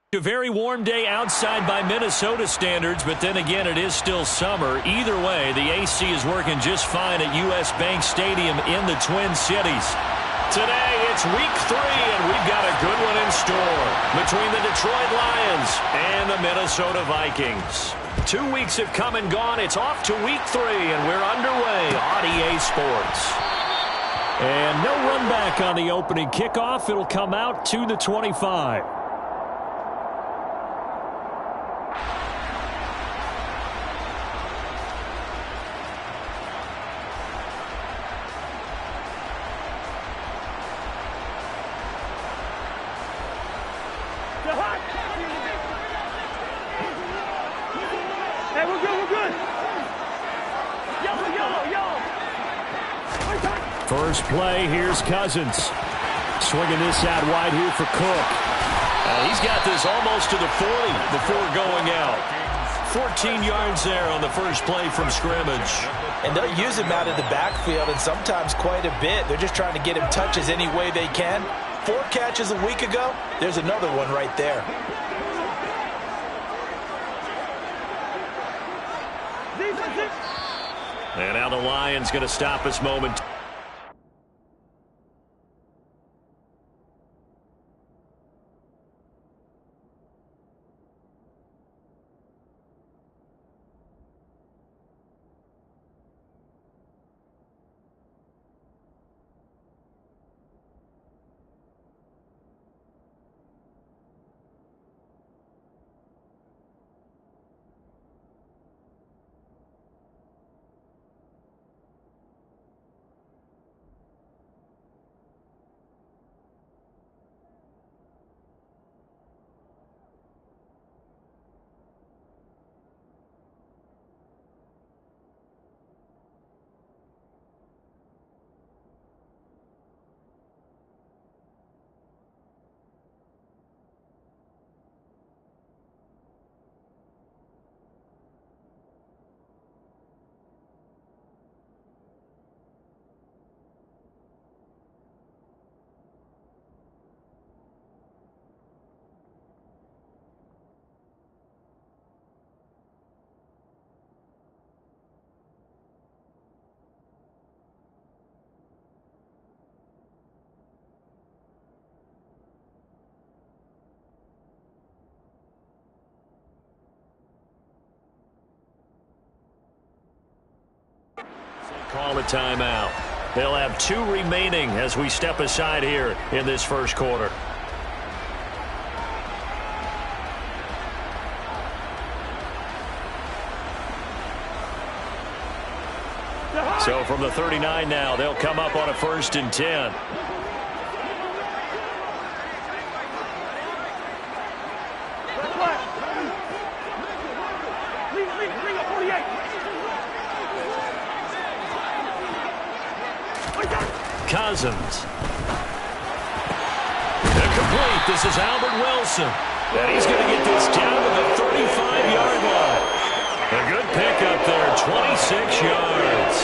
A very warm day outside by Minnesota standards, but then again, it is still summer. Either way, the AC is working just fine at U.S. Bank Stadium in the Twin Cities. Today, it's week 3, and we've got a good one in store between the Detroit Lions and the Minnesota Vikings. 2 weeks have come and gone. It's off to week 3, and we're underway on EA Sports. And no run back on the opening kickoff. It'll come out to the 25. First play, here's Cousins. Swinging this out wide here for Cook. He's got this almost to the 40 before going out. 14 yards there on the first play from scrimmage. And they'll use him out of the backfield, and sometimes quite a bit. They're just trying to get him touches any way they can. 4 catches a week ago. There's another one right there. And now the Lions going to stop us momentarily. Call a timeout. They'll have 2 remaining as we step aside here in this first quarter. So from the 39 now, they'll come up on a 1st and 10. Cousins. Incomplete. This is Albert Wilson. And he's going to get this down to the 35-yard line. A good pickup there, 26 yards.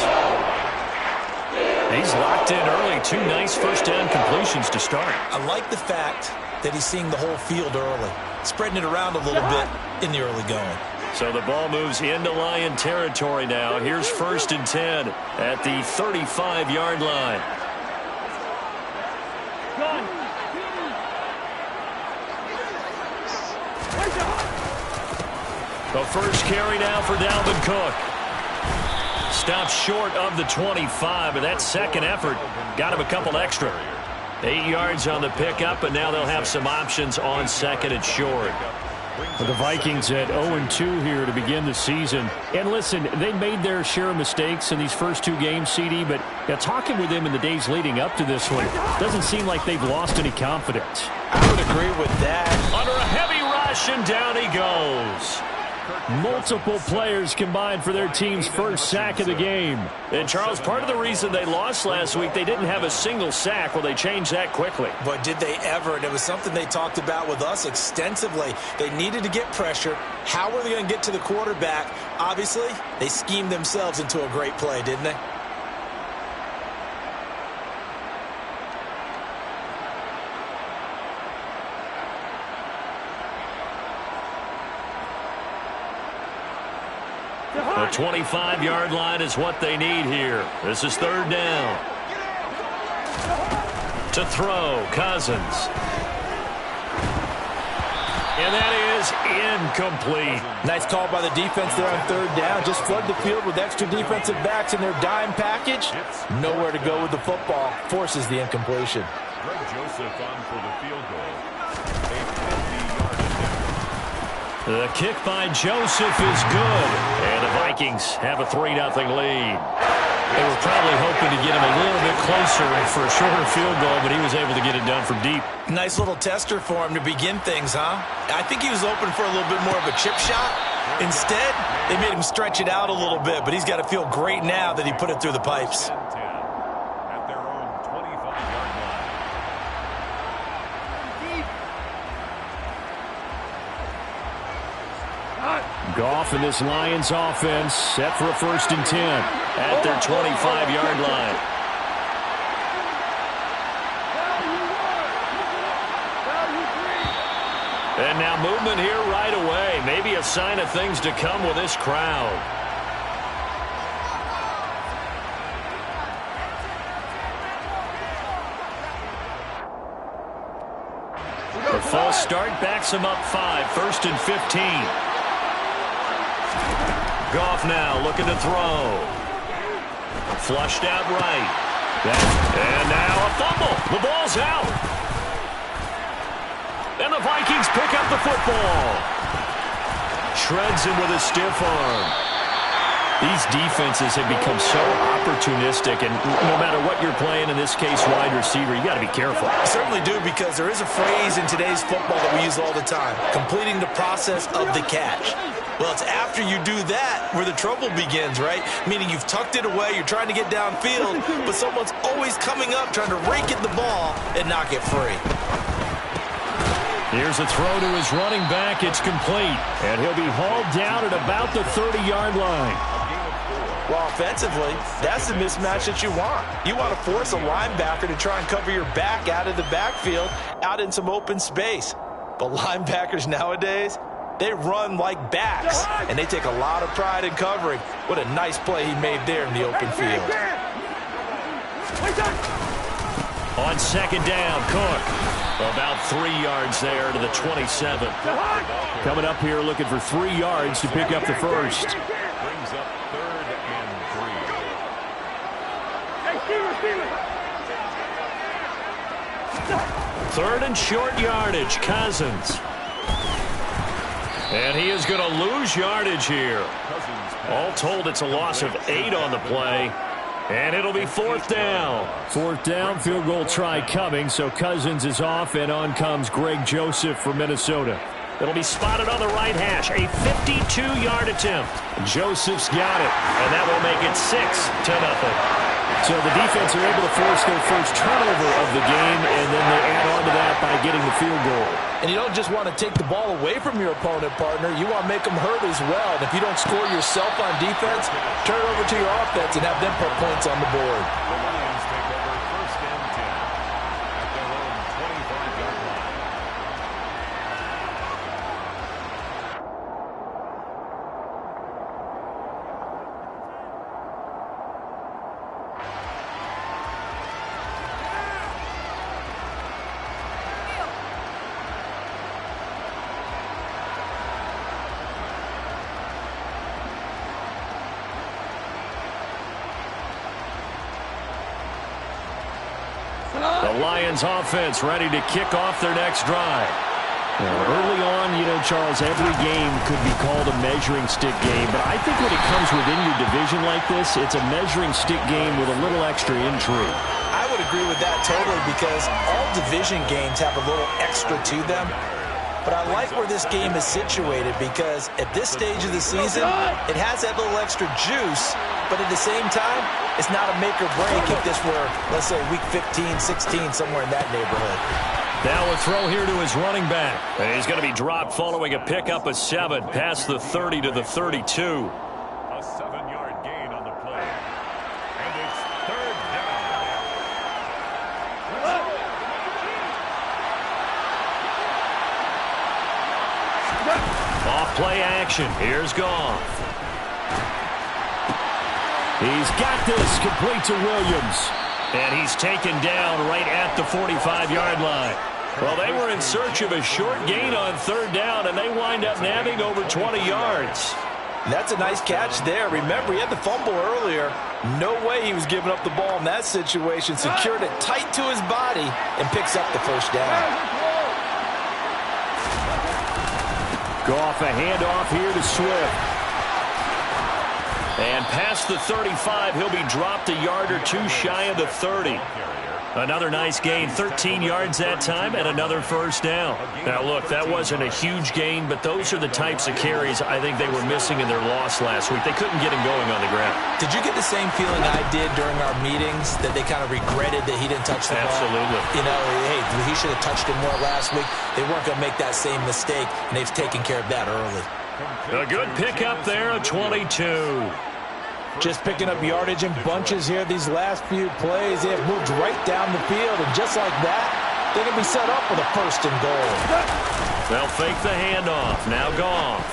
He's locked in early. 2 nice first down completions to start. I like the fact that he's seeing the whole field early, spreading it around a little bit in the early going. So the ball moves into Lion territory now. Here's 1st and 10 at the 35-yard line. The first carry now for Dalvin Cook. Stopped short of the 25, but that second effort got him a couple extra. 8 yards on the pickup, and now they'll have some options on 2nd and short. The Vikings at 0-2 here to begin the season. And listen, they made their share of mistakes in these first 2 games, CD, but talking with them in the days leading up to this one, doesn't seem like they've lost any confidence. I would agree with that. Under a heavy rush, and down he goes. Multiple players combined for their team's first sack of the game. And, Charles, part of the reason they lost last week, they didn't have a single sack. Well, they changed that quickly. But did they ever? And it was something they talked about with us extensively. They needed to get pressure. How were they going to get to the quarterback? Obviously, they schemed themselves into a great play, didn't they? The 25-yard line is what they need here. This is third down. To throw, Cousins. And that is incomplete. Nice call by the defense there on third down. Just flood the field with extra defensive backs in their dime package. Nowhere to go with the football. Forces the incompletion. Greg Joseph on for the field goal. The kick by Joseph is good. And the Vikings have a 3-0 lead. They were probably hoping to get him a little bit closer for a shorter field goal, but he was able to get it done from deep. Nice little tester for him to begin things, huh? I think he was open for a little bit more of a chip shot. Instead, they made him stretch it out a little bit, but he's got to feel great now that he put it through the pipes. At their own 25-yard line. Goff and this Lions offense set for a 1st and 10 at their 25-yard line. And now movement here right away. Maybe a sign of things to come with this crowd. The false start backs him up 5, 1st and 15. Goff now looking to throw. Flushed out right. And now a fumble. The ball's out. And the Vikings pick up the football. Shreds him with a stiff arm. These defenses have become so opportunistic, and no matter what you're playing, in this case wide receiver, you got to be careful. I certainly do, because there is a phrase in today's football that we use all the time: completing the process of the catch. Well, it's after you do that where the trouble begins, right? Meaning you've tucked it away, you're trying to get downfield, but someone's always coming up trying to rake at the ball and knock it free. Here's a throw to his running back. It's complete, and he'll be hauled down at about the 30-yard line. Well, offensively, that's the mismatch that you want. You want to force a linebacker to try and cover your back out of the backfield, out in some open space. But linebackers nowadays, they run like backs, and they take a lot of pride in covering. What a nice play he made there in the open field. On 2nd down, Cook. About 3 yards there to the 27. Coming up here looking for 3 yards to pick up the first. Brings up 3rd and 3. 3rd and short yardage, Cousins. And he is going to lose yardage here. All told, it's a loss of 8 on the play. And it'll be 4th down. 4th down, field goal try coming, so Cousins is off, and on comes Greg Joseph from Minnesota. It'll be spotted on the right hash, a 52-yard attempt. Joseph's got it, and that will make it 6-0. So the defense are able to force their first turnover of the game, and then they add on to that by getting the field goal. And you don't just want to take the ball away from your opponent, partner. You want to make them hurt as well. And if you don't score yourself on defense, turn it over to your offense and have them put points on the board. The Lions take over 1st and 10 at their own 25-yard line. The Lions offense ready to kick off their next drive. Early on, Charles, every game could be called a measuring stick game, but I think when it comes within your division like this, it's a measuring stick game with a little extra intrigue. I would agree with that totally, because all division games have a little extra to them. But I like where this game is situated, because at this stage of the season, it has that little extra juice, but at the same time, it's not a make or break if this were, let's say, week 15, 16, somewhere in that neighborhood. Now a throw here to his running back. And he's going to be dropped following a pickup of 7 past the 30 to the 32. A 7-yard gain on the play. And it's 3rd down. Off play action. Here's Goff. He's got this complete to Williams. And he's taken down right at the 45-yard line. Well, they were in search of a short gain on third down, and they wind up nabbing over 20 yards. That's a nice catch there. Remember, he had the fumble earlier. No way he was giving up the ball in that situation. Secured it tight to his body and picks up the first down. Goff a handoff here to Swift. And past the 35, he'll be dropped a yard or two shy of the 30. Another nice gain, 13 yards that time, and another first down. Now, look, that wasn't a huge gain, but those are the types of carries I think they were missing in their loss last week. They couldn't get him going on the ground. Did you get the same feeling I did during our meetings, that they kind of regretted that he didn't touch the ball? Absolutely. You know, hey, he should have touched it more last week. They weren't going to make that same mistake, and they've taken care of that early. A good pickup there, a 22. Just picking up yardage in bunches here these last few plays. They have moved right down the field, and just like that, they're going to be set up with a first and goal. They'll fake the handoff. Now Goff.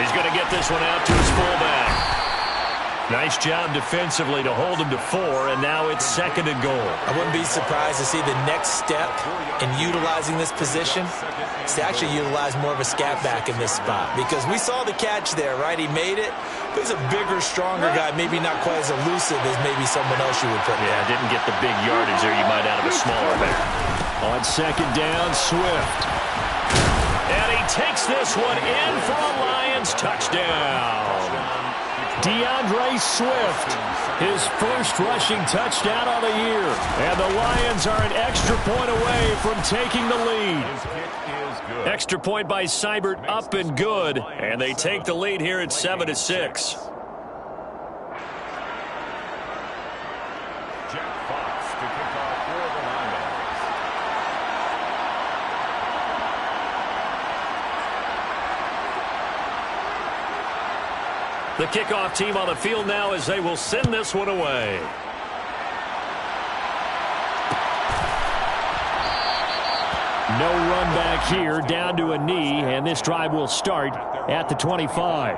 He's going to get this one out to his fullback. Nice job defensively to hold him to 4, and now it's second and goal. I wouldn't be surprised to see the next step in utilizing this position is to actually utilize more of a scat back in this spot, because we saw the catch there, right? He made it. But he's a bigger, stronger guy, maybe not quite as elusive as maybe someone else you would put. Yeah, didn't get the big yardage there you might out of a smaller back. On second down, Swift. And he takes this one in for a Lions touchdown. DeAndre Swift, his first rushing touchdown on the year. And the Lions are an extra point away from taking the lead. Extra point by Seibert, up and good. And they take the lead here at 7-6. The kickoff team on the field now as they will send this one away. No run back here, down to a knee, and this drive will start at the 25.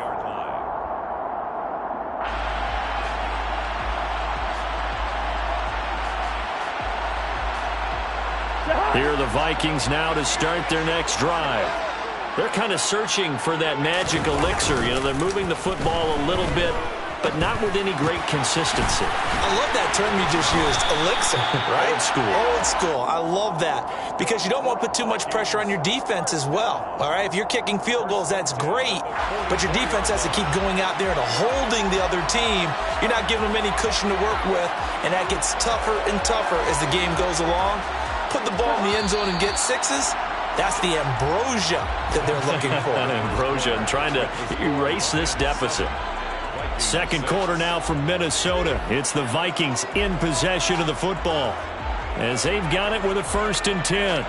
Here are the Vikings now to start their next drive. They're kind of searching for that magic elixir. You know, they're moving the football a little bit, but not with any great consistency. I love that term you just used, elixir, right? Old school. Old school. I love that, because you don't want to put too much pressure on your defense as well. All right, if you're kicking field goals, that's great, but your defense has to keep going out there and holding the other team. You're not giving them any cushion to work with, and that gets tougher and tougher as the game goes along. Put the ball in the end zone and get sixes. That's the ambrosia that they're looking for. Ambrosia, and trying to erase this deficit. Second quarter now from Minnesota. It's the Vikings in possession of the football as they've got it with a 1st and 10.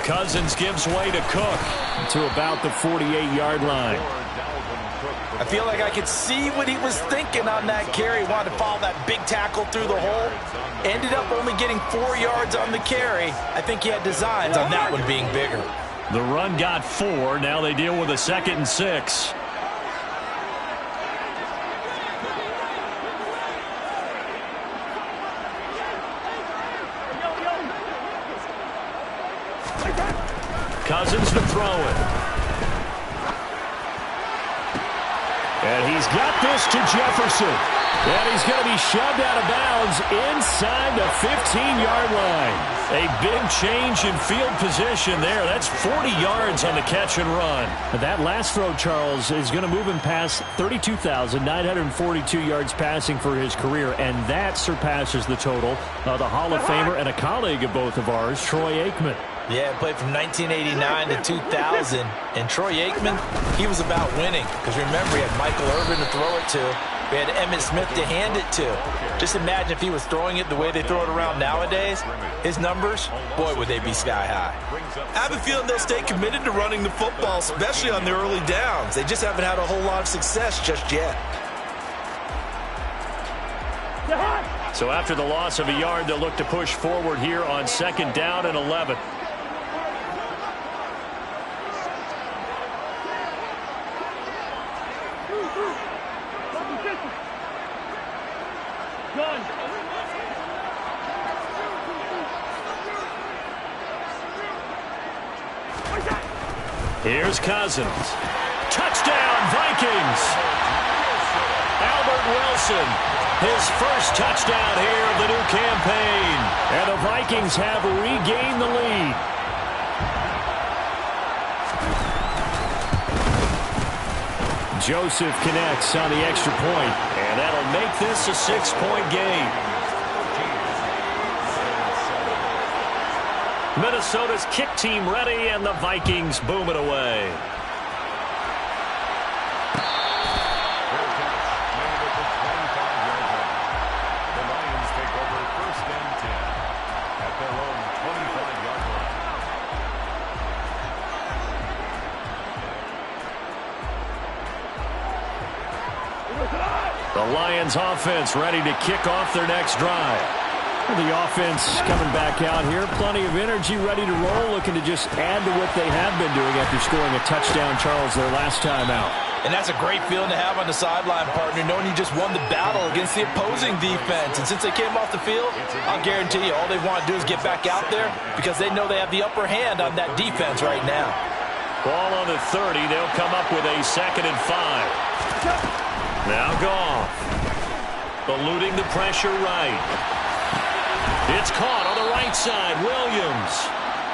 Cousins gives way to Cook to about the 48-yard line. I feel like I could see what he was thinking on that carry. He wanted to follow that big tackle through the hole. Ended up only getting 4 yards on the carry. I think he had designs on that one being bigger. The run got 4. Now they deal with a 2nd and 6. Cousins to throw it. And he's got this to Jefferson. And he's going to be shoved out of bounds inside the 15-yard line. A big change in field position there. That's 40 yards on the catch and run. That last throw, Charles, is going to move him past 32,942 yards passing for his career, and that surpasses the total of the Hall of Famer and a colleague of both of ours, Troy Aikman. Yeah, played from 1989 to 2000. And Troy Aikman, he was about winning. Because remember, he had Michael Irvin to throw it to. We had Emmitt Smith to hand it to. Just imagine if he was throwing it the way they throw it around nowadays. His numbers, boy, would they be sky high. I have a feeling they'll stay committed to running the football, especially on their early downs. They just haven't had a whole lot of success just yet. So after the loss of a yard, they'll look to push forward here on 2nd down and 11. Here's Cousins. Touchdown, Vikings! Albert Wilson, his first touchdown here of the new campaign. And the Vikings have regained the lead. Joseph connects on the extra point, and that'll make this a 6-point game. Minnesota's kick team ready, and the Vikings boom it away. The Lions take over 1st and 10 at their own 25-yard line. The Lions offense ready to kick off their next drive. The offense coming back out here. Plenty of energy, ready to roll, looking to just add to what they have been doing after scoring a touchdown, Charles, their last time out. And that's a great feeling to have on the sideline, partner, knowing you just won the battle against the opposing defense. And since they came off the field, I'll guarantee you all they want to do is get back out there because they know they have the upper hand on that defense right now. Ball on the 30. They'll come up with a 2nd and 5. Now Goff. Eluding the pressure right. It's caught on the right side. Williams.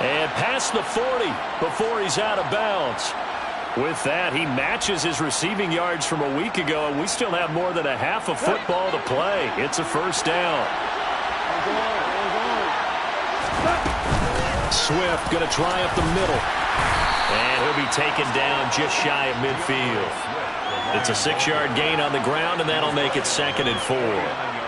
And past the 40 before he's out of bounds. With that, he matches his receiving yards from a week ago, and we still have more than a half of football to play. It's a 1st down. Swift going to try up the middle. And he'll be taken down just shy of midfield. It's a 6-yard gain on the ground, and that'll make it 2nd and 4.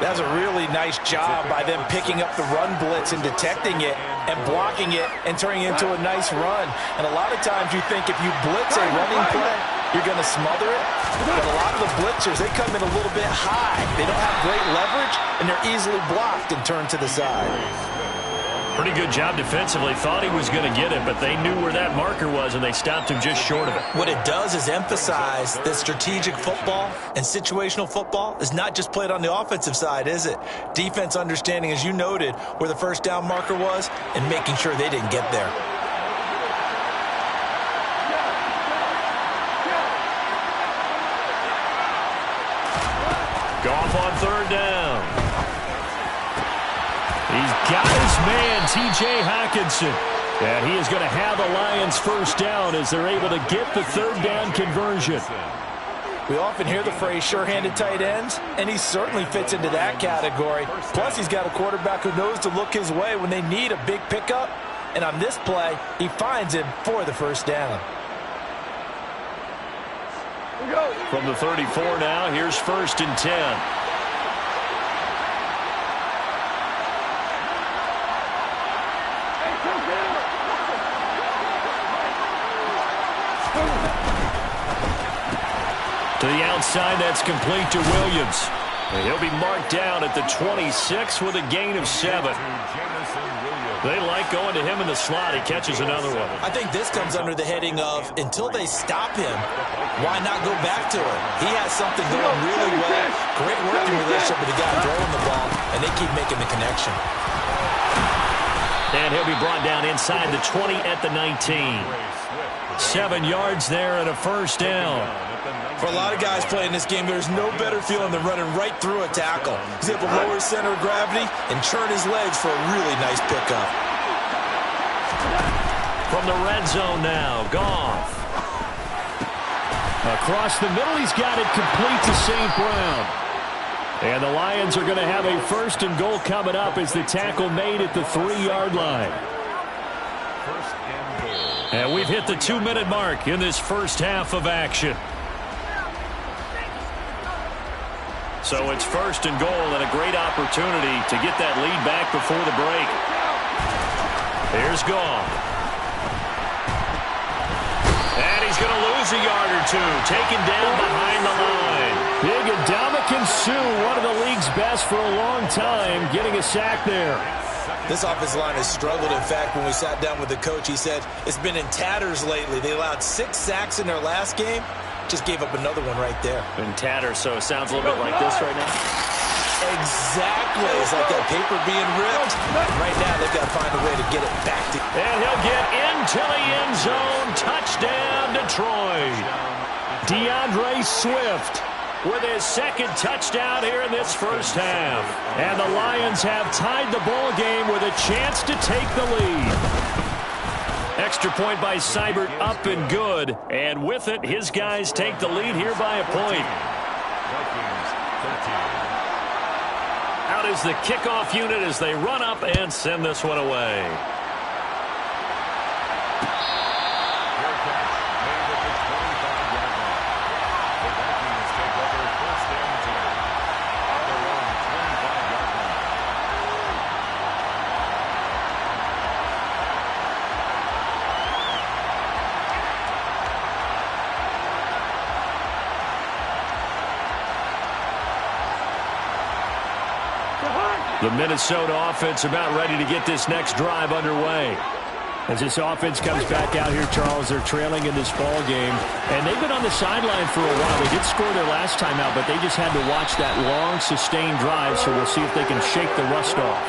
That's a really nice job by them picking up the run blitz and detecting it and blocking it and turning it into a nice run. And a lot of times you think if you blitz a running play, you're going to smother it. But a lot of the blitzers, they come in a little bit high. They don't have great leverage, and they're easily blocked and turned to the side. Pretty good job defensively. Thought he was going to get it, but they knew where that marker was, and they stopped him just short of it. What it does is emphasize that strategic football and situational football is not just played on the offensive side, is it? Defense understanding, as you noted, where the 1st down marker was and making sure they didn't get there. Goff on 3rd down. He's got his man, T.J. Hockenson. And he is going to have the Lions 1st down as they're able to get the 3rd down conversion. We often hear the phrase sure-handed tight ends, and he certainly fits into that category. Plus, he's got a quarterback who knows to look his way when they need a big pickup. And on this play, he finds him for the 1st down. From the 34 now, here's 1st and 10. To the outside, that's complete to Williams. And he'll be marked down at the 26 with a gain of 7. They like going to him in the slot. He catches another one. I think this comes under the heading of, until they stop him, why not go back to it? He has something going really well. Great working relationship with the guy throwing the ball, and they keep making the connection. And he'll be brought down inside the 20 at the 19. 7 yards there and a 1st down. For a lot of guys playing this game, there's no better feeling than running right through a tackle. He's able to lower his center of gravity and churn his legs for a really nice pickup. From the red zone now, Goff. Across the middle, he's got it complete to St. Brown. And the Lions are going to have a 1st and goal coming up as the tackle made at the 3-yard line. And we've hit the 2-minute mark in this first half of action. So it's 1st and goal and a great opportunity to get that lead back before the break. Here's Goff. And he's going to lose a yard or two. Taken down behind the line. Big Ndamukong Suh, one of the league's best for a long time, getting a sack there. This offensive line has struggled. In fact, when we sat down with the coach, he said it's been in tatters lately. They allowed 6 sacks in their last game. Just gave up another one right there. In tatters, so it sounds a little bit like this right now. Exactly. It's like that paper being ripped. Right now, they've got to find a way to get it back to. And he'll get into the end zone. Touchdown, Detroit. DeAndre Swift with his 2nd touchdown here in this first half. And the Lions have tied the ball game with a chance to take the lead. Extra point by Seibert, up and good. And with it, his guys take the lead here by a point. Out is the kickoff unit as they run up and send this one away. The Minnesota offense about ready to get this next drive underway. As this offense comes back out here, Charles, they're trailing in this ball game. And they've been on the sideline for a while. They did score their last time out, but they just had to watch that long, sustained drive. So we'll see if they can shake the rust off.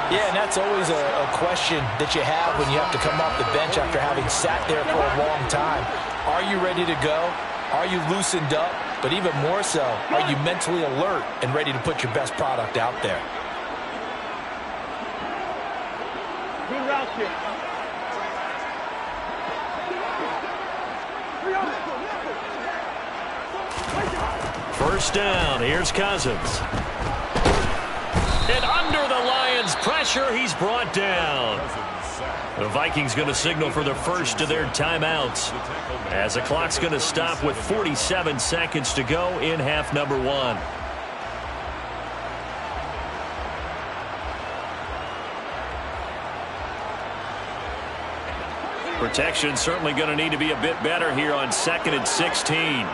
Yeah, and that's always a question that you have when you have to come off the bench after having sat there for a long time. Are you ready to go? Are you loosened up? But even more so, are you mentally alert and ready to put your best product out there? Good route kick. First down, here's Cousins. And under the Lions' pressure, he's brought down. The Vikings going to signal for the first of their timeouts, as the clock's going to stop with 47 seconds to go in half number 1. Protection certainly going to need to be a bit better here on 2nd and 16.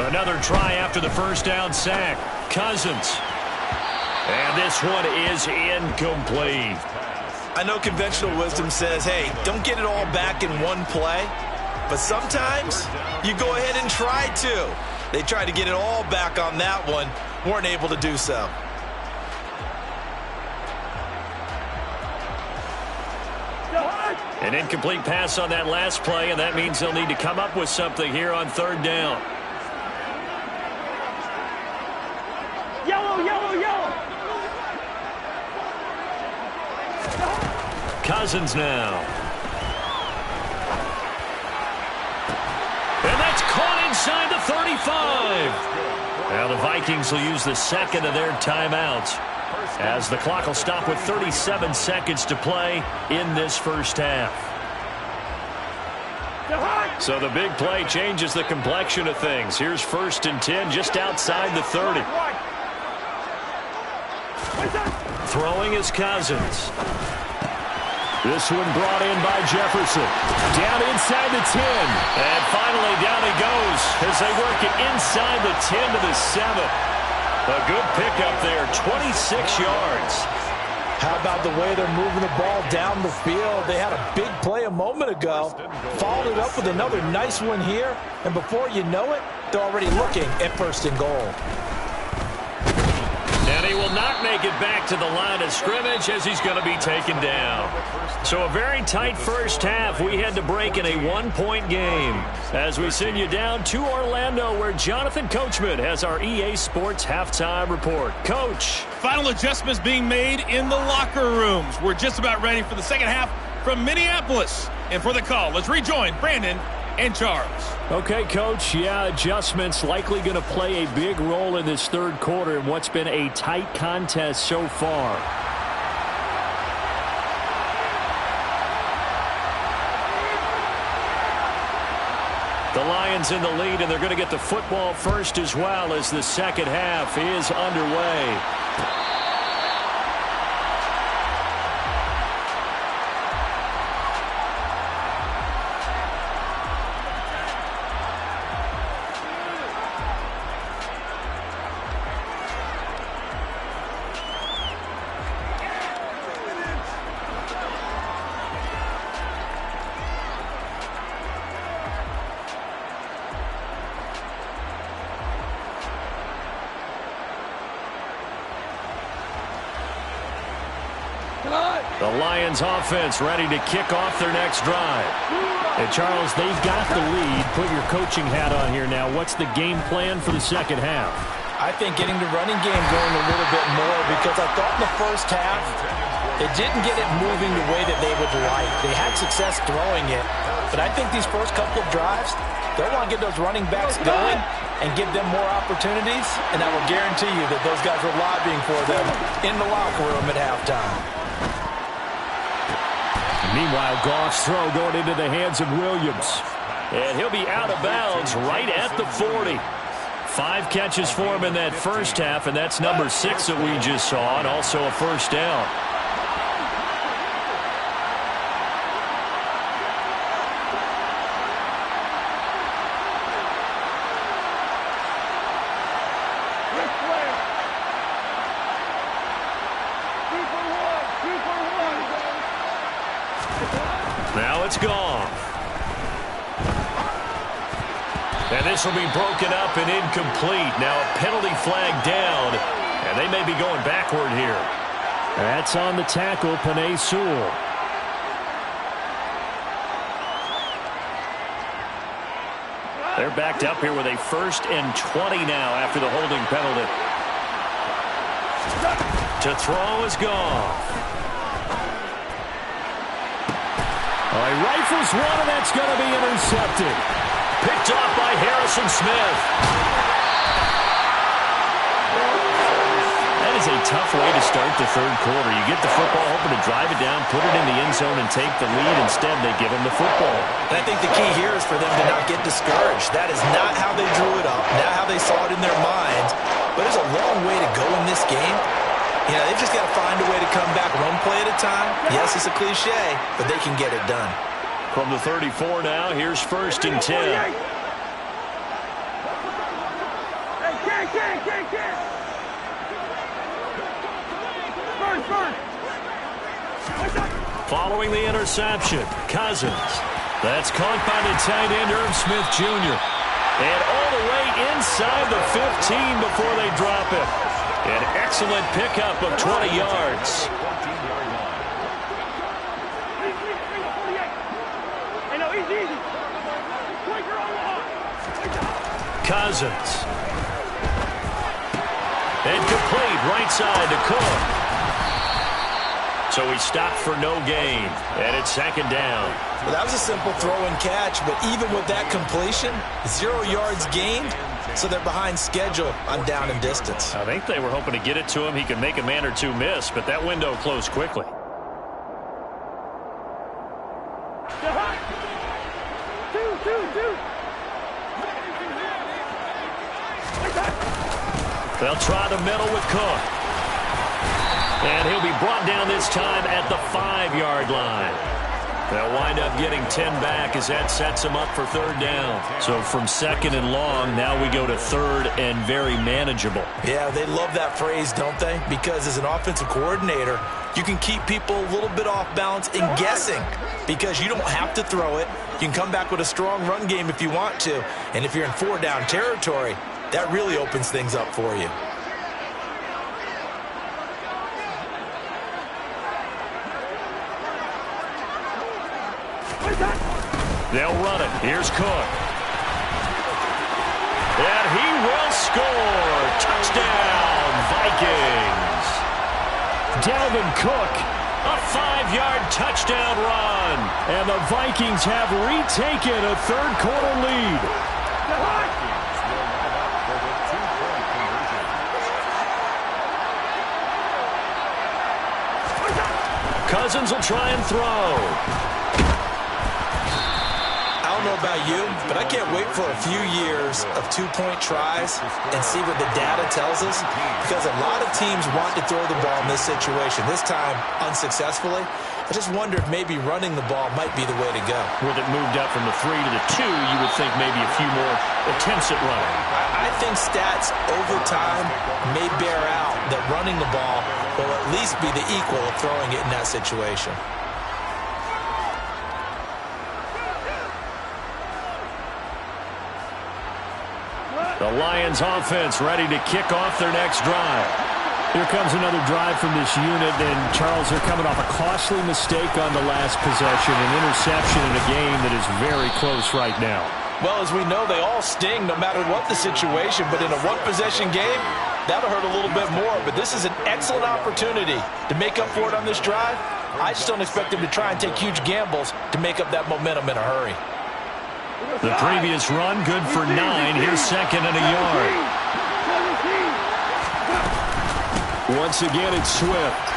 Another try after the first down sack. Cousins. And this one is incomplete. I know conventional wisdom says, hey, don't get it all back in one play. But sometimes you go ahead and try to. They tried to get it all back on that one. Weren't able to do so. An incomplete pass on that last play, and that means they'll need to come up with something here on 3rd down. Yellow, yellow, yellow. Cousins now. And that's caught inside the 35. Now the Vikings will use the 2nd of their timeouts, as the clock will stop with 37 seconds to play in this first half. So the big play changes the complexion of things. Here's 1st and 10 just outside the 30. Throwing is Cousins. This one brought in by Jefferson. Down inside the 10. And finally down he goes as they work it inside the 10 to the 7. A good pickup there, 26 yards. How about the way they're moving the ball down the field? They had a big play a moment ago. Followed it up with another nice one here. And before you know it, they're already looking at 1st and goal. And he will not make it back to the line of scrimmage as he's going to be taken down. So a very tight first half. We had to break in a 1-point game as we send you down to Orlando, where Jonathan Coachman has our EA Sports halftime report. Coach. Final adjustments being made in the locker rooms. We're just about ready for the second half from Minneapolis. And for the call, let's rejoin Brandon and charge. Okay, Coach, yeah, adjustments likely going to play a big role in this third quarter in what's been a tight contest so far. The Lions in the lead, and they're going to get the football first as well as the second half is underway. The Lions offense ready to kick off their next drive. And Charles, they've got the lead. Put your coaching hat on here now. What's the game plan for the second half? I think getting the running game going a little bit more, because I thought in the first half it didn't get it moving the way that they would like. They had success throwing it, but I think these first couple of drives, they'll want to get those running backs going and give them more opportunities, and I will guarantee you that those guys were lobbying for them in the locker room at halftime. Meanwhile, Goff's throw going into the hands of Williams. And he'll be out of bounds right at the 40. 5 catches for him in that first half, and that's number 6 that we just saw, and also a first down. Now it's gone. And this will be broken up and incomplete. Now a penalty flag down, and they may be going backward here. That's on the tackle, Penei Sewell. They're backed up here with a 1st and 20 now after the holding penalty. To throw is gone. He rifles one, and that's going to be intercepted. Picked off by Harrison Smith. That is a tough way to start the third quarter. You get the football, hoping to drive it down, put it in the end zone, and take the lead. Instead, they give him the football. And I think the key here is for them to not get discouraged. That is not how they drew it up, not how they saw it in their minds. But there's a long way to go in this game. You know, they've just got to find a way to come back one play at a time. Yes, it's a cliche, but they can get it done. From the 34 now, here's 1st and 10. Following the interception, Cousins. That's caught by the tight end, Irv Smith Jr. And all the way inside the 15 before they drop it. An excellent pickup of 20 yards. Cousins. And complete right side to Cook. So he stopped for no gain. And it's 2nd down. Well, that was a simple throw and catch, but even with that completion, 0 yards gained, so they're behind schedule on down and distance. I think they were hoping to get it to him. He could make a man or two miss, but that window closed quickly. They'll try the middle with Cook. And he'll be brought down this time at the 5-yard line. They'll wind up getting 10 back as that sets them up for 3rd down. So from 2nd and long, now we go to 3rd and very manageable. Yeah, they love that phrase, don't they? Because as an offensive coordinator, you can keep people a little bit off balance and guessing because you don't have to throw it. You can come back with a strong run game if you want to. And if you're in 4-down territory, that really opens things up for you. They'll run it. Here's Cook. And he will score. Touchdown, Vikings. Dalvin Cook A 5-yard touchdown run. And the Vikings have retaken a third-quarter lead. Cousins will try and throw. I don't know about you, but I can't wait for a few years of two-point tries and see what the data tells us, because a lot of teams want to throw the ball in this situation, this time unsuccessfully. I just wonder if maybe running the ball might be the way to go. With it moved up from the 3 to the 2, you would think maybe a few more attempts at running. I think stats over time may bear out that running the ball will at least be the equal of throwing it in that situation. The Lions offense ready to kick off their next drive. Here comes another drive from this unit, and Charles, they're coming off a costly mistake on the last possession, an interception in a game that is very close right now. Well, as we know, they all sting no matter what the situation, but in a one-possession game, that'll hurt a little bit more. But this is an excellent opportunity to make up for it on this drive. I just don't expect them to try and take huge gambles to make up that momentum in a hurry. The previous run, good for 9. Here's second and a yard. Once again, it's Swift.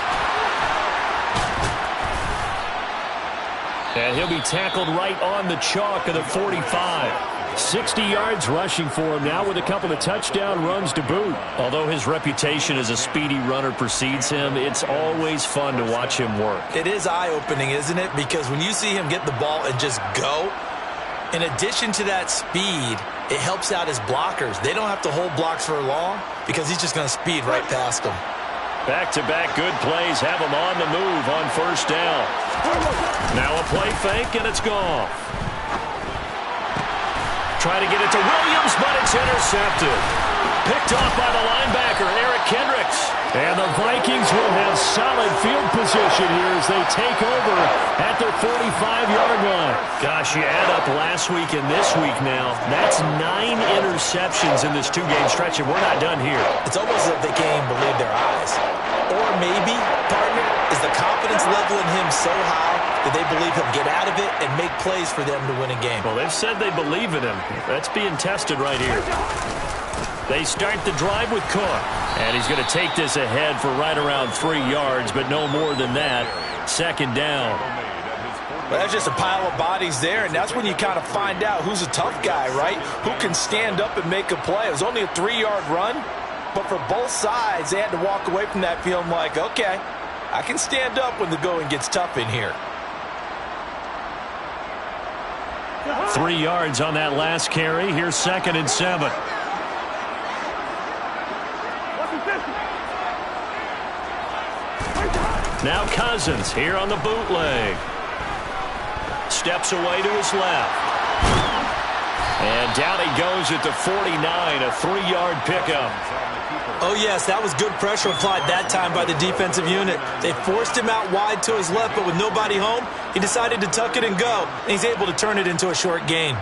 And he'll be tackled right on the chalk of the 45. 60 yards rushing for him now with a couple of touchdown runs to boot. Although his reputation as a speedy runner precedes him, it's always fun to watch him work. It is eye-opening, isn't it? Because when you see him get the ball and just go, in addition to that speed, it helps out his blockers. They don't have to hold blocks for long because he's just going to speed right past them. Back-to-back good plays have him on the move on first down. Now a play fake, and it's gone. Trying to get it to Williams, but it's intercepted. Picked off by the linebacker, Eric Kendricks. And the Vikings will have solid field position here as they take over at their 45-yard line. Gosh, you add up last week and this week now. That's 9 interceptions in this two-game stretch, and we're not done here. It's almost as if they can't even believe their eyes. Or maybe, partner, is the confidence level in him so high that they believe he'll get out of it and make plays for them to win a game. Well, they've said they believe in him. That's being tested right here. They start the drive with Cook. And he's going to take this ahead for right around 3 yards, but no more than that. Second down. Well, that's just a pile of bodies there, and that's when you kind of find out who's a tough guy, right? Who can stand up and make a play. It was only a 3-yard run, but for both sides, they had to walk away from that feeling like, okay, I can stand up when the going gets tough in here. 3 yards on that last carry. Here's second and 7. Now Cousins here on the bootleg. Steps away to his left. And down he goes at the 49, a 3-yard pickup. Oh, yes, that was good pressure applied that time by the defensive unit. They forced him out wide to his left, but with nobody home, he decided to tuck it and go, and he's able to turn it into a short gain.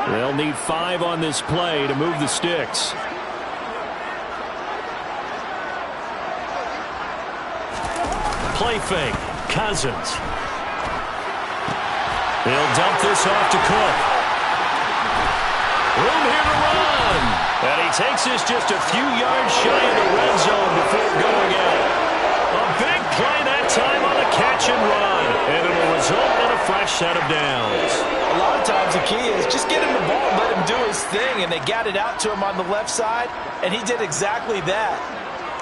They'll need 5 on this play to move the sticks. Play fake. Cousins. He'll dump this off to Cook. Room here to run. And he takes this just a few yards shy of the red zone before going out. A big play that time on the catch and run. And it'll result in a fresh set of downs. A lot of times the key is just get him the ball and let him do his thing, and they got it out to him on the left side, and he did exactly that.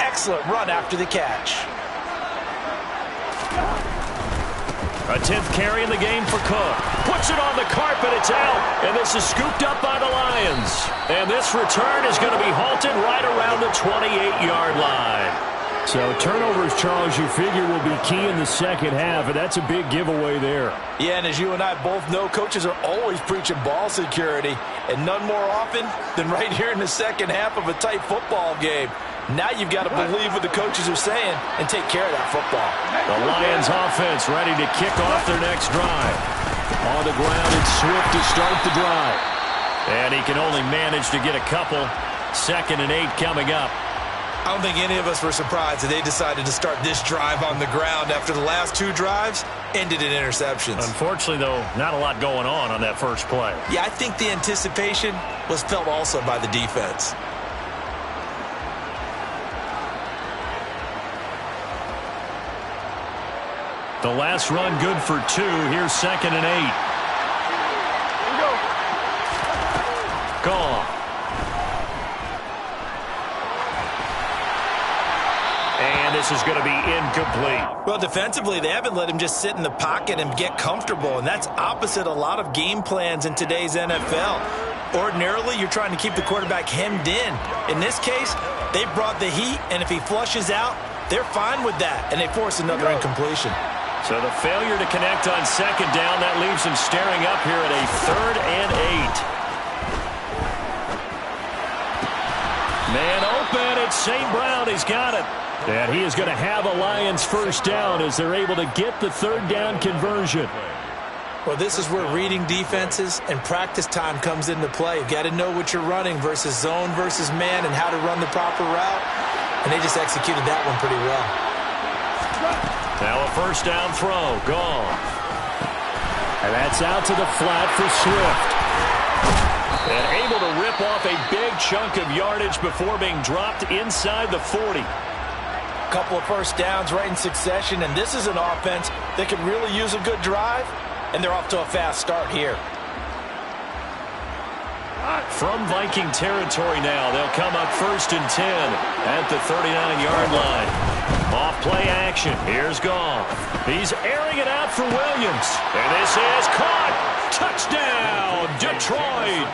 Excellent run after the catch. A 10th carry in the game for Cook. Puts it on the carpet, it's out, and this is scooped up by the Lions. And this return is going to be halted right around the 28-yard line. So turnovers, Charles, you figure will be key in the second half, and that's a big giveaway there. Yeah, and as you and I both know, coaches are always preaching ball security, and none more often than right here in the second half of a tight football game. Now you've got to believe what the coaches are saying and take care of that football. The Lions offense ready to kick off their next drive. On the ground, it's Swift to start the drive. And he can only manage to get a couple. 2nd and 8 coming up. I don't think any of us were surprised that they decided to start this drive on the ground after the last 2 drives ended in interceptions. Unfortunately, though, not a lot going on that first play. Yeah, I think the anticipation was felt also by the defense. The last run good for 2. Here's 2nd and 8. Gone. And this is going to be incomplete. Well, defensively, they haven't let him just sit in the pocket and get comfortable, and that's opposite a lot of game plans in today's NFL. Ordinarily, you're trying to keep the quarterback hemmed in. In this case, they brought the heat, and if he flushes out, they're fine with that, and they force another incompletion. So the failure to connect on 2nd down, that leaves him staring up here at a 3rd and 8. Man open, it's St. Brown. He's got it. And he is going to have a Lions first down as they're able to get the 3rd down conversion. Well, this is where reading defenses and practice time comes into play. You've got to know what you're running versus zone versus man and how to run the proper route. And they just executed that one pretty well. Now a first down throw. Gone. And that's out to the flat for Swift. And able to rip off a big chunk of yardage before being dropped inside the 40. Couple of first downs right in succession, and this is an offense that could really use a good drive, and they're off to a fast start here. From Viking territory now, they'll come up 1st and 10 at the 39-yard line. Off play action. Here's Goff. He's airing it out for Williams. And this is caught. Touchdown, Detroit.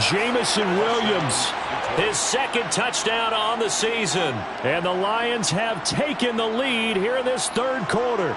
Jamison Williams, his 2nd touchdown on the season. And the Lions have taken the lead here in this 3rd quarter.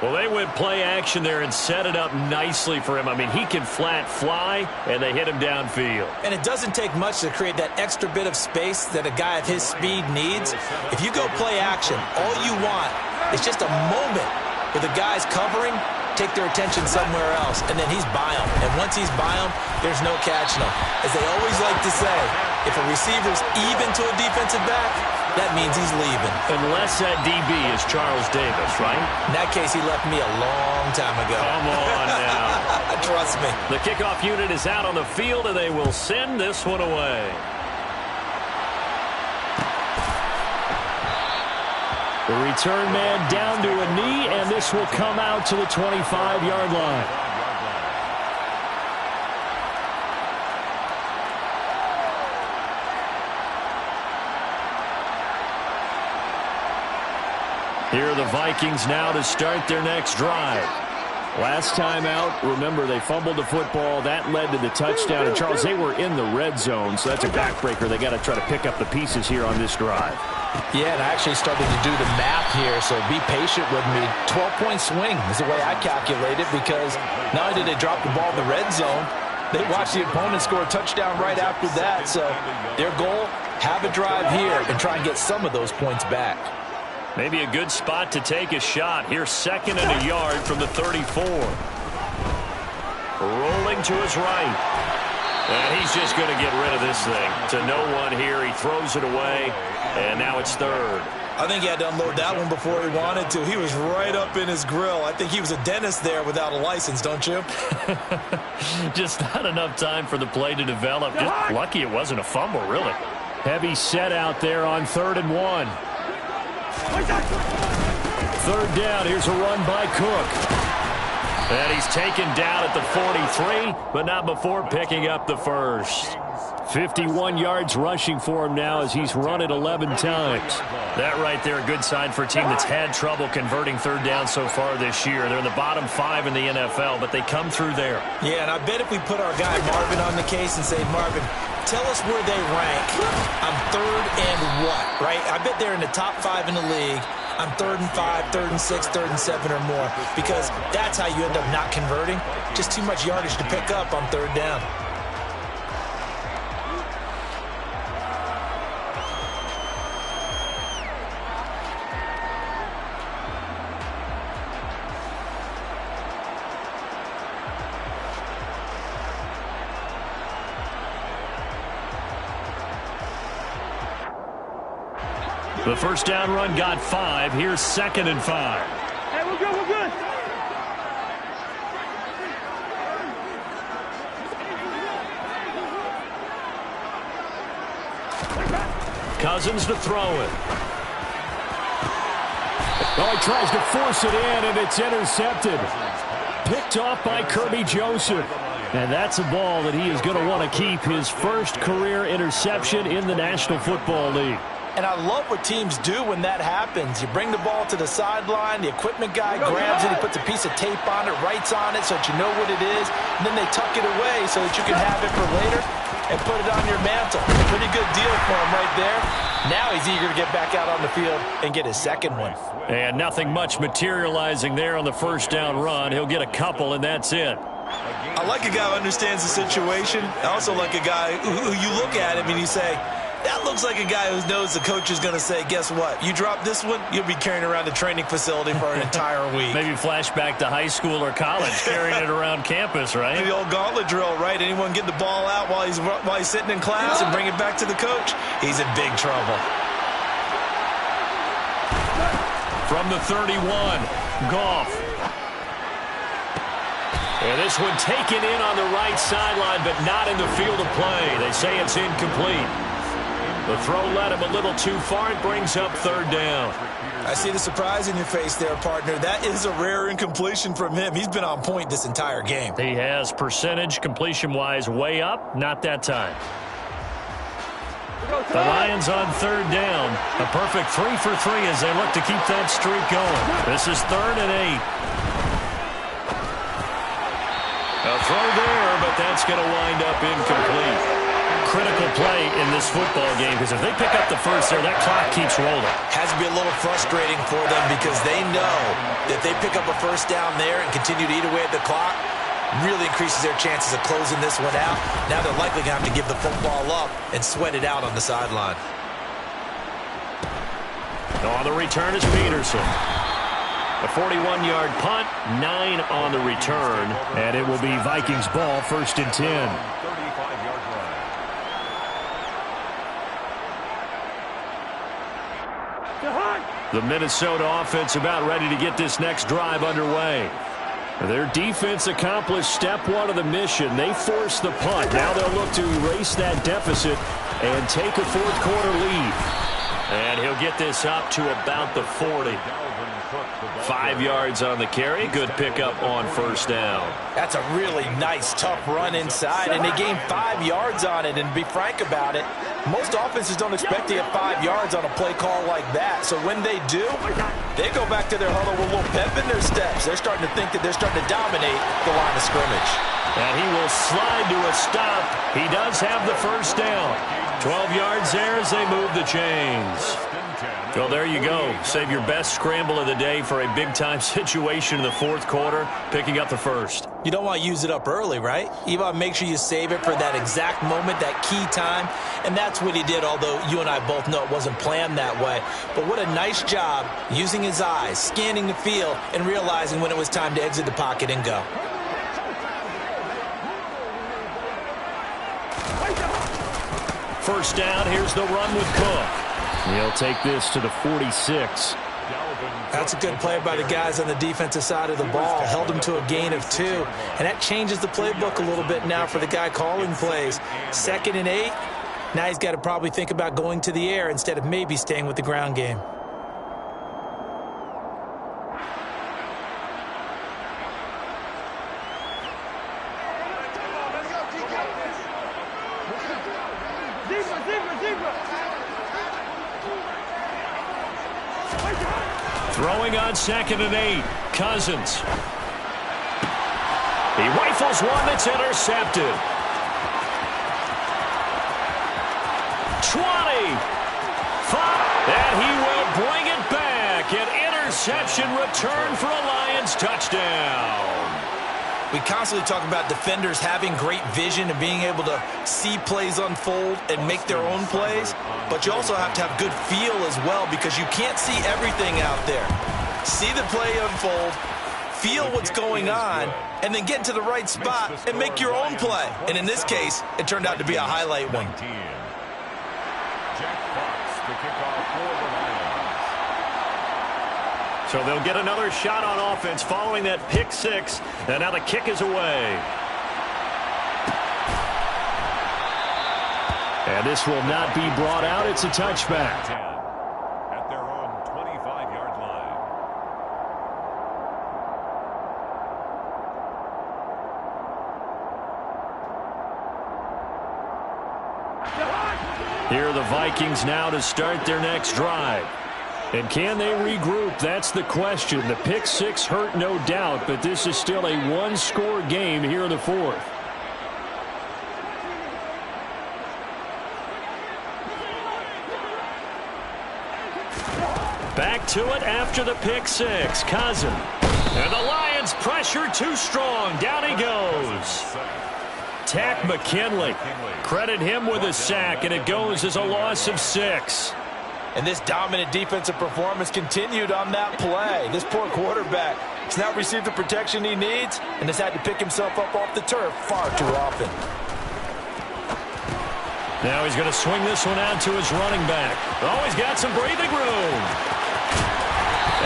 Well, they went play action there and set it up nicely for him. I mean, he can flat fly, and they hit him downfield. And it doesn't take much to create that extra bit of space that a guy of his speed needs. If you go play action, all you want is just a moment where the guy's covering, take their attention somewhere else, and then he's by him. And once he's by him, there's no catching him. As they always like to say, if a receiver's even to a defensive back, that means he's leaving. Unless that DB is Charles Davis, right? In that case, he left me a long time ago. Come on now. Trust me. The kickoff unit is out on the field, and they will send this one away. The return man down to a knee, and this will come out to the 25-yard line. Here are the Vikings now to start their next drive. Last time out, remember, they fumbled the football. That led to the touchdown. And, Charles, they were in the red zone, so that's a backbreaker. They got to try to pick up the pieces here on this drive. Yeah, and I actually started to do the math here, so be patient with me. 12-point swing is the way I calculate it, because not only did they drop the ball in the red zone, they watched the opponent score a touchdown right after that. So their goal, have a drive here and try and get some of those points back. Maybe a good spot to take a shot. Here's 2nd and a yard from the 34. Rolling to his right. And he's just going to get rid of this thing. To no one here. He throws it away. And now it's 3rd. I think he had to unload that one before he wanted to. He was right up in his grill. I think he was a dentist there without a license, don't you? Just not enough time for the play to develop. Just lucky it wasn't a fumble, really. Heavy set out there on 3rd and 1. 3rd down. Here's a run by Cook. And he's taken down at the 43, but not before picking up the first. 51 yards rushing for him now as he's run it 11 times. That right there, a good sign for a team that's had trouble converting 3rd down so far this year. They're in the bottom 5 in the NFL, but they come through there. Yeah, and I bet if we put our guy Marvin on the case and say, Marvin, tell us where they rank on 3rd and what, right? I bet they're in the top 5 in the league on 3rd and 5, 3rd and 6, 3rd and 7 or more, because that's how you end up not converting. Just too much yardage to pick up on 3rd down. The first down run got 5. Here's 2nd and 5. Hey, we're good, we're good. Cousins to throw it. Well, he tries to force it in, and it's intercepted. Picked off by Kirby Joseph. And that's a ball that he is going to want to keep, his first career interception in the National Football League. And I love what teams do when that happens. You bring the ball to the sideline, the equipment guy grabs it, he puts a piece of tape on it, writes on it so that you know what it is, and then they tuck it away so that you can have it for later and put it on your mantle. Pretty good deal for him right there. Now he's eager to get back out on the field and get his second one. And nothing much materializing there on the first down run. He'll get a couple, and that's it. I like a guy who understands the situation. I also like a guy who you look at him and you say, that looks like a guy who knows the coach is going to say, guess what? You drop this one, you'll be carrying around the training facility for an entire week. Maybe flashback to high school or college, carrying it around campus, right? The old gauntlet drill, right? Anyone get the ball out while he's sitting in class and bring it back to the coach? He's in big trouble. From the 31, Goff. And this one taken in on the right sideline, but not in the field of play. They say it's incomplete. The throw led him a little too far. It brings up 3rd down. I see the surprise in your face there, partner. That is a rare incompletion from him. He's been on point this entire game. He has percentage completion-wise way up. Not that time. The Lions on 3rd down. A perfect 3 for 3 as they look to keep that streak going. This is 3rd and 8. A throw there, but that's going to wind up incomplete. Critical play in this football game because if they pick up the first there, that clock keeps rolling. Has to be a little frustrating for them because they know that they pick up a first down there and continue to eat away at the clock, really increases their chances of closing this one out. Now they're likely going to have to give the football up and sweat it out on the sideline. On the return is Peterson. A 41-yard punt, 9 on the return, and it will be Vikings ball, 1st and 10. 35-yard line. The Minnesota offense about ready to get this next drive underway. Their defense accomplished step 1 of the mission. They forced the punt. Now they'll look to erase that deficit and take a 4th quarter lead. And he'll get this up to about the 40. 5 yards on the carry. Good pickup on 1st down. That's a really nice, tough run inside, and they gained 5 yards on it. And to be frank about it, most offenses don't expect to get 5 yards on a play call like that. So when they do, they go back to their huddle with a little pep in their steps. They're starting to think that they're starting to dominate the line of scrimmage. And he will slide to a stop. He does have the first down. 12 yards there as they move the chains. Well, there you go. Save your best scramble of the day for a big-time situation in the 4th quarter, picking up the first. You don't want to use it up early, right? You want to make sure you save it for that exact moment, that key time. And that's what he did, although you and I both know it wasn't planned that way. But what a nice job using his eyes, scanning the field, and realizing when it was time to exit the pocket and go. First down, here's the run with Cook. He'll take this to the 46. That's a good play by the guys on the defensive side of the ball. Held him to a gain of 2. And that changes the playbook a little bit now for the guy calling plays. 2nd and 8. Now he's got to probably think about going to the air instead of maybe staying with the ground game. Throwing on 2nd and 8. Cousins. He rifles one that's intercepted. 20. 5. And he will bring it back. An interception return for a Lions touchdown. We constantly talk about defenders having great vision and being able to see plays unfold and make their own plays. But you also have to have good feel as well because you can't see everything out there. See the play unfold, feel what's going on, and then get to the right spot and make your own play. And in this case, it turned out to be a highlight one. Jack Fox, the kickoff for the Lions. So they'll get another shot on offense following that pick six. And now the kick is away. And this will not be brought out. It's a touchback. At their own 25-yard line. Here are the Vikings now to start their next drive. And can they regroup? That's the question. The pick six hurt, no doubt, but this is still a one-score game here in the fourth. Back to it after the pick six. Cousin. And the Lions pressure too strong. Down he goes. Tack McKinley. Credit him with a sack, and it goes as a loss of 6. And this dominant defensive performance continued on that play. This poor quarterback has not received the protection he needs and has had to pick himself up off the turf far too often. Now he's going to swing this one out to his running back. Oh, he's got some breathing room.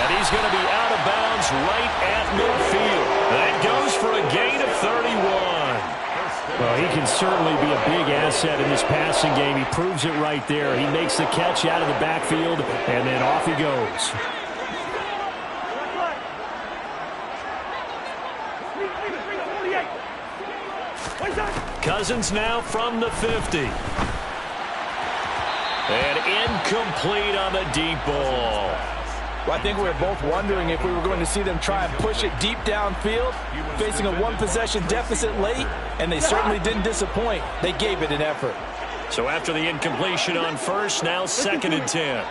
And he's going to be out of bounds right at midfield. That goes for a gain of 31. Well, he can certainly be a big asset in this passing game. He proves it right there. He makes the catch out of the backfield, and then off he goes. Cousins now from the 50. And incomplete on the deep ball. Well, I think we were both wondering if we were going to see them try and push it deep downfield, facing a one-possession deficit late, and they certainly didn't disappoint. They gave it an effort. So after the incompletion on first, now 2nd and 10.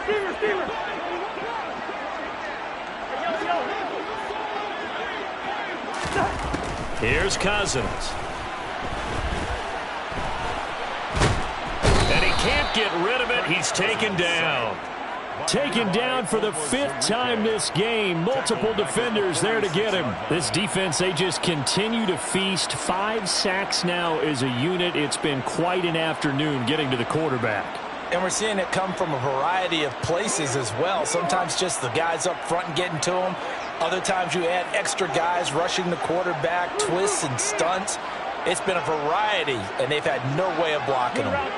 Hey, receiver. Here's Cousins. And he can't get rid of it. He's taken down. Taken down for the 5th time this game. Multiple defenders there to get him. This defense, they just continue to feast. 5 sacks now as a unit. It's been quite an afternoon getting to the quarterback. And we're seeing it come from a variety of places as well. Sometimes just the guys up front and getting to him. Other times you add extra guys rushing the quarterback, twists and stunts. It's been a variety, and they've had no way of blocking them.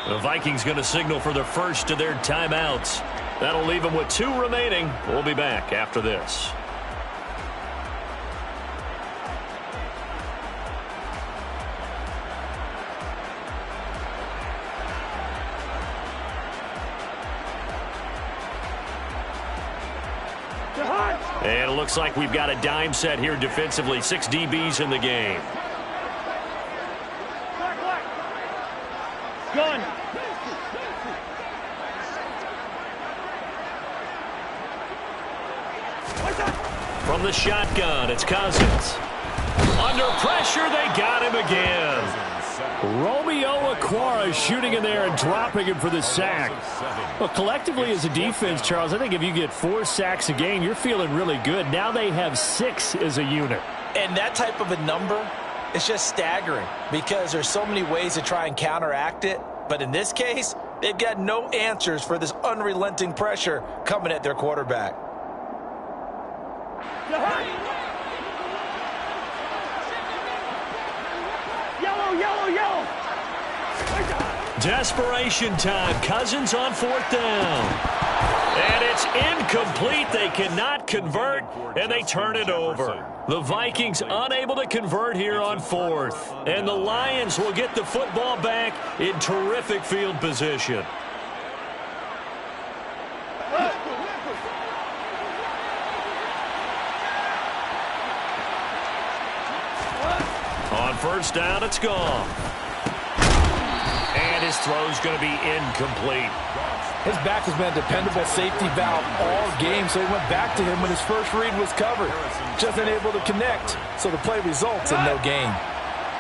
The Vikings going to signal for the first of their timeouts. That'll leave them with 2 remaining. We'll be back after this. And it looks like we've got a dime set here defensively. 6 DBs in the game. Gun. From the shotgun, it's Cousins. Under pressure, they got him again. Romeo Okwara shooting in there and dropping him for the sack. Well, collectively as a defense, Charles, I think if you get 4 sacks a game, you're feeling really good. Now they have 6 as a unit. And that type of a number is just staggering because there's so many ways to try and counteract it. But in this case, they've got no answers for this unrelenting pressure coming at their quarterback. Yellow. Desperation time. Cousins on 4th down. And it's incomplete. They cannot convert, and they turn it over. The Vikings unable to convert here on 4th. And the Lions will get the football back in terrific field position. On 1st down, it's gone. And his throw's going to be incomplete. His back has been a dependable safety valve all game, so he went back to him when his first read was covered. Just unable to connect, so the play results in no gain.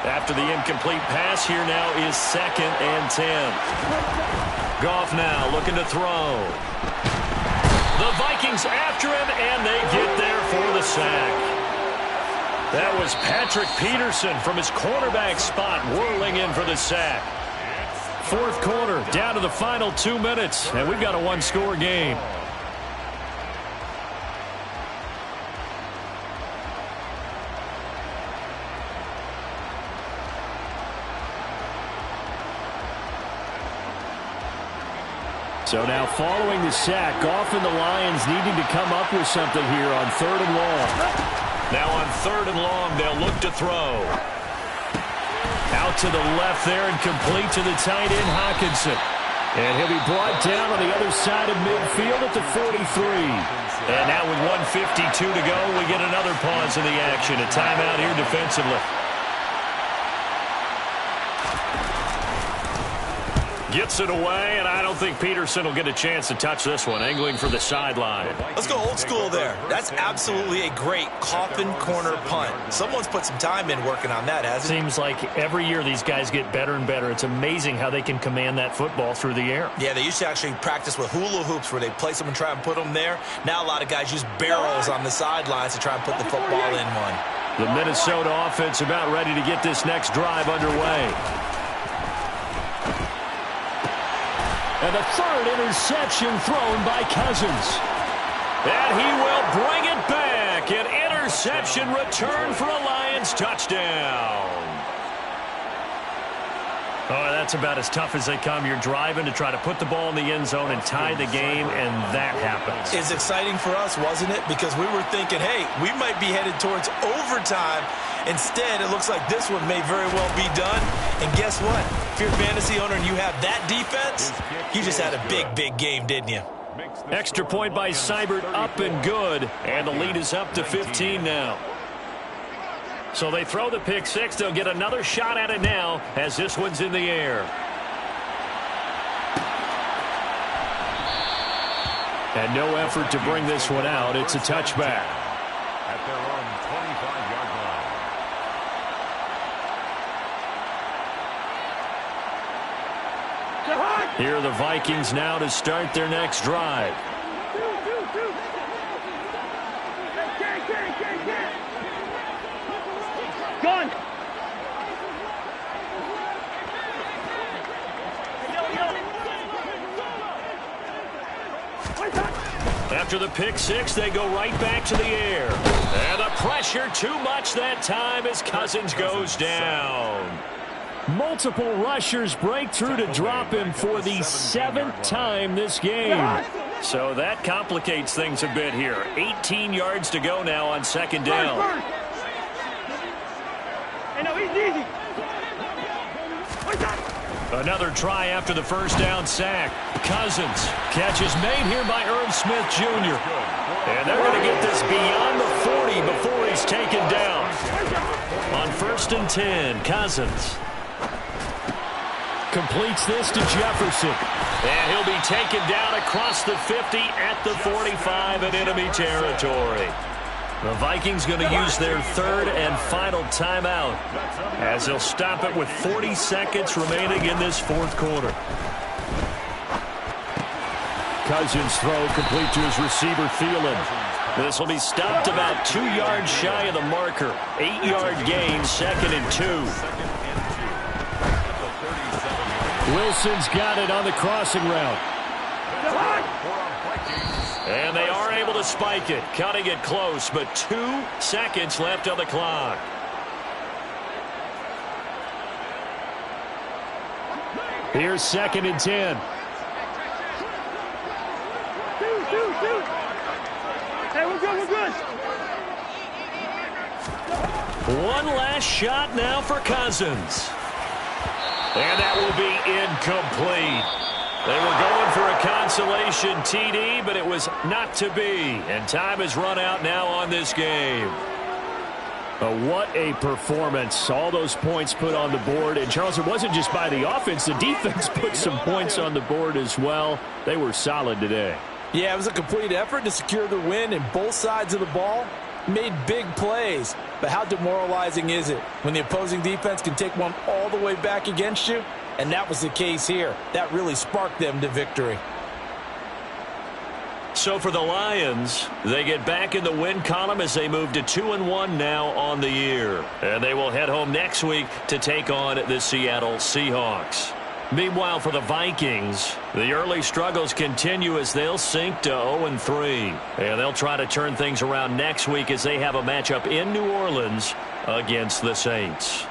After the incomplete pass, here now is 2nd and 10. Goff now looking to throw. The Vikings after him, and they get there for the sack. That was Patrick Peterson from his cornerback spot whirling in for the sack. Fourth quarter, down to the final 2 minutes, and we've got a one-score game. So now following the sack, often the Lions needing to come up with something here on 3rd and long. Now on 3rd and long, they'll look to throw. Out to the left there and complete to the tight end, Hawkinson. And he'll be brought down on the other side of midfield at the 43. And now with 1:52 to go, we get another pause in the action. A timeout here defensively. Gets it away, and I don't think Peterson will get a chance to touch this one. Angling for the sideline. Let's go old school there. That's absolutely a great coffin corner punt. Someone's put some time in working on that, hasn't it? Seems like every year these guys get better and better. It's amazing how they can command that football through the air. Yeah, they used to actually practice with hula hoops where they place them and try and put them there. Now a lot of guys use barrels on the sidelines to try and put the football in one. The Minnesota offense about ready to get this next drive underway. And the third interception thrown by Cousins. And he will bring it back. An interception return for a Lions touchdown. Oh, that's about as tough as they come. You're driving to try to put the ball in the end zone and tie the game, and that happens. It's exciting for us, wasn't it? Because we were thinking, hey, we might be headed towards overtime. Instead, it looks like this one may very well be done. And guess what? If you're a fantasy owner and you have that defense, you just had a big, big game, didn't you? Extra point by Seibert, up and good. And the lead is up to 15 now. So they throw the pick six. They'll get another shot at it now as this one's in the air. And no effort to bring this one out. It's a touchback. At their own 25-yard line. Here are the Vikings now to start their next drive. Gun. After the pick six, they go right back to the air. And the pressure too much that time as Cousins goes down. Multiple rushers break through to drop him for the 7th time this game. So that complicates things a bit here. 18 yards to go now on second down. Hey, no, he's easy. Another try after the first down sack. Cousins. Catch is made here by Irv Smith Jr. And they're going to get this beyond the 40 before he's taken down. On 1st and 10, Cousins completes this to Jefferson. And he'll be taken down across the 50 at the 45 in enemy territory. The Vikings going to use their 3rd and final timeout as they'll stop it with 40 seconds remaining in this 4th quarter. Cousins throw complete to his receiver Thielen. This will be stopped about 2 yards shy of the marker. 8-yard gain, 2nd and 2. Wilson's got it on the crossing route. And they are able to spike it, cutting it close, but 2 seconds left on the clock. Here's 2nd and 10. Hey, we're good, we're good. One last shot now for Cousins. And that will be incomplete. They were going for a consolation TD, but it was not to be. And time has run out now on this game. What a performance. All those points put on the board. And, Charles, it wasn't just by the offense. The defense put some points on the board as well. They were solid today. Yeah, it was a complete effort to secure the win, and both sides of the ball made big plays. But how demoralizing is it when the opposing defense can take one all the way back against you? And that was the case here. That really sparked them to victory. So So for the Lions, they get back in the win column as they move to 2-1 now on the year. And they will head home next week to take on the Seattle Seahawks. Meanwhile, for the Vikings, the early struggles continue as they'll sink to 0-3. And they'll try to turn things around next week as they have a matchup in New Orleans against the Saints.